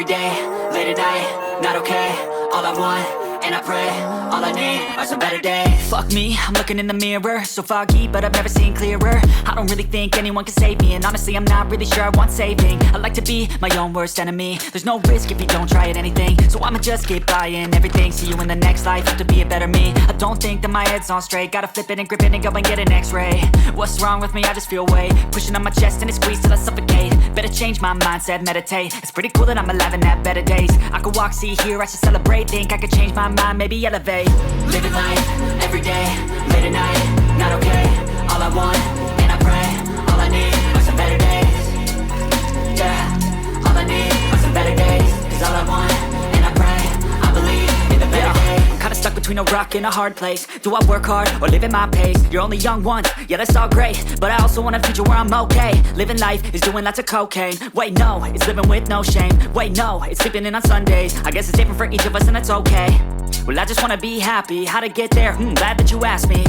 day, late at night, not okay. All I want, and I pray, all I need are some better days. Fuck me, I'm looking in the mirror, so foggy, but I've never seen clearer. I don't really think anyone can save me, and honestly I'm not really sure I want saving. I like to be my own worst enemy. There's no risk if you don't try at anything, so I'ma just keep buying everything. See you in the next life, have to be a better me. I don't think that my head's on straight, gotta flip it and grip it and go and get an x-ray. What's wrong with me? I just feel weight pushing on my chest and it squeezes till I suffocate. Better change my mindset, meditate. It's pretty cool that I'm alive and have better days. I could walk, see, hear, I should celebrate. Think I could change my mind, maybe elevate. Living life, every day, late at night, not okay. All I want, and I pray, all I need are some better days. Yeah, all I need are some better days. Cause all I want, and I pray, I believe in the better days. I'm kinda stuck between a rock and a hard place. Do I work hard or live at my pace? You're only young once, yeah that's all great, but I also want a future where I'm okay. Living life is doing lots of cocaine. Wait no, it's living with no shame. Wait no, it's sleeping in on Sundays. I guess it's different for each of us and that's okay. Well I just wanna be happy, how to get there? Glad that you asked me.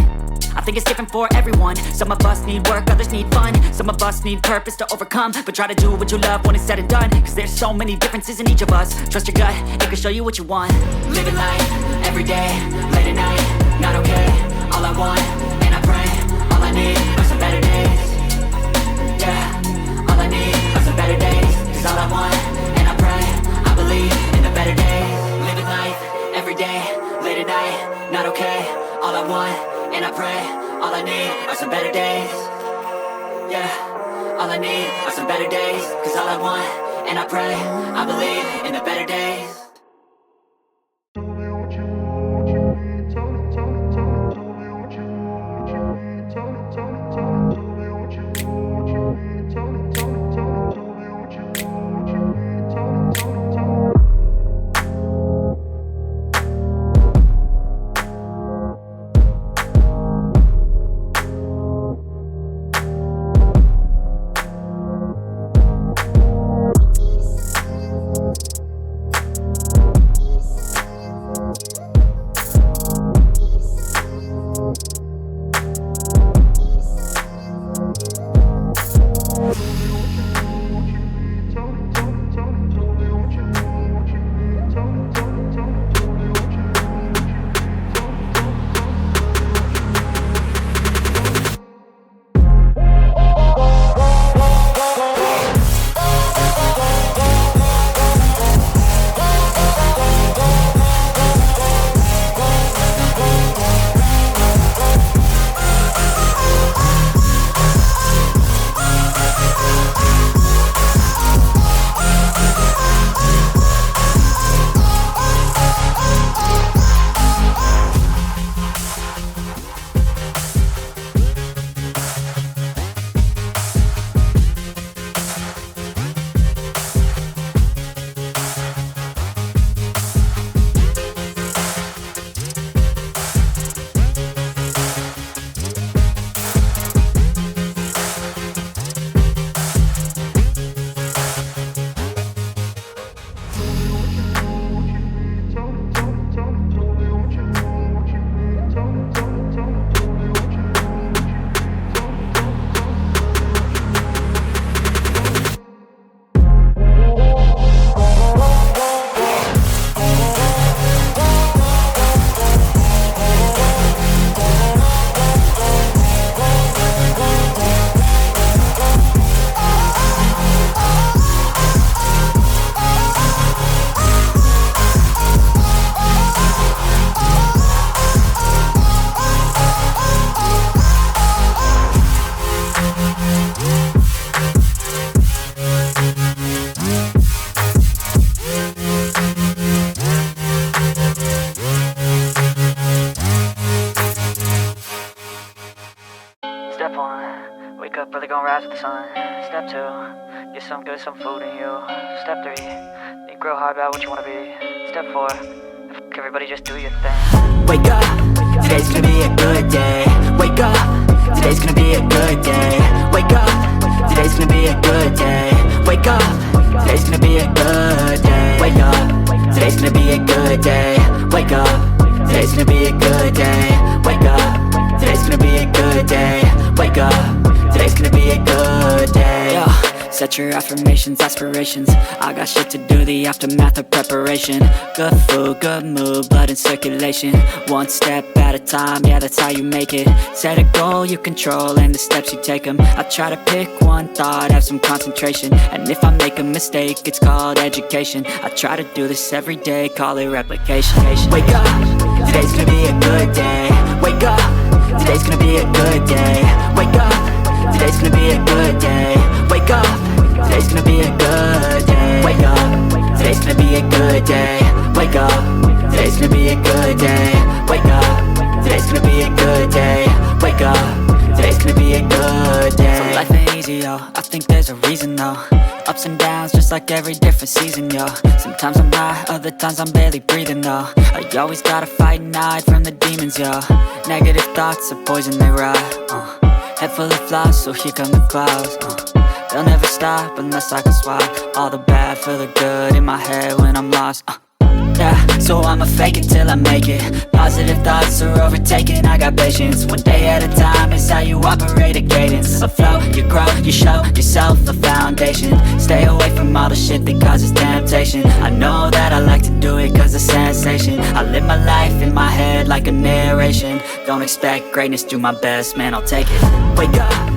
I think it's different for everyone. Some of us need work, others need fun. Some of us need purpose to overcome. But try to do what you love when it's said and done. Cause there's so many differences in each of us. Trust your gut, it can show you what you want. Living life, every day, late at night, not okay. All I want, and I pray, all I need are some better days. Yeah, all I need are some better days. Cause all I want, and I pray, I believe in the better days. Living life, every day, late at night, not okay. All I want, and I pray, all I need are some better days. Yeah, all I need are some better days. Cause all I want, and I pray, I believe in the better days. Step 1, wake up early, gonna rise with the sun. Step 2, get some good, some food in you. Step 3, think real hard about what you wanna be. Step 4, fuck everybody, just do your thing. Wake up, today's gonna be a good day. Wake up, today's gonna be a good day. Wake up, today's gonna be a good day. Wake up, today's gonna be a good day. Wake up, today's gonna be a good day. Wake up, today's gonna be a good day. Wake up, today's gonna be a good day. Wake up, today's gonna be a good day. Yo, Set your affirmations, aspirations. I got shit to do, the aftermath of preparation. Good food, good mood, blood in circulation. One step at a time, yeah, that's how you make it. Set a goal you control and the steps you take them. I try to pick one thought, have some concentration. And if I make a mistake, it's called education. I try to do this every day, call it replication. Wake up, today's gonna be a good day. Wake up, today's gonna be a good day. Wake up, today's gonna be a good day. Wake up, today's gonna be a good day. Wake up, today's gonna be a good day. Wake up, today's gonna be a good day. Wake up, today's gonna be a good day. Wake up, today's gonna be a good day. So life ain't easy, yo, I think there's a reason though. Ups and downs, just like every different season, yo. Sometimes I'm high, other times I'm barely breathing, though. I always gotta fight and hide from the demons, yo. Negative thoughts are poison, they rot. Head full of flies, so here come the clouds. They'll never stop unless I can swap all the bad for the good in my head when I'm lost. Yeah, so I'ma fake it till I make it. Positive thoughts are overtaken, I got patience. One day at a time is how you operate a cadence. A flow, you grow, you show yourself a foundation. Stay away from all the shit that causes temptation. I know that I like to do it cause it's sensation. I live my life in my head like a narration. Don't expect greatness, do my best, man, I'll take it. Wake up,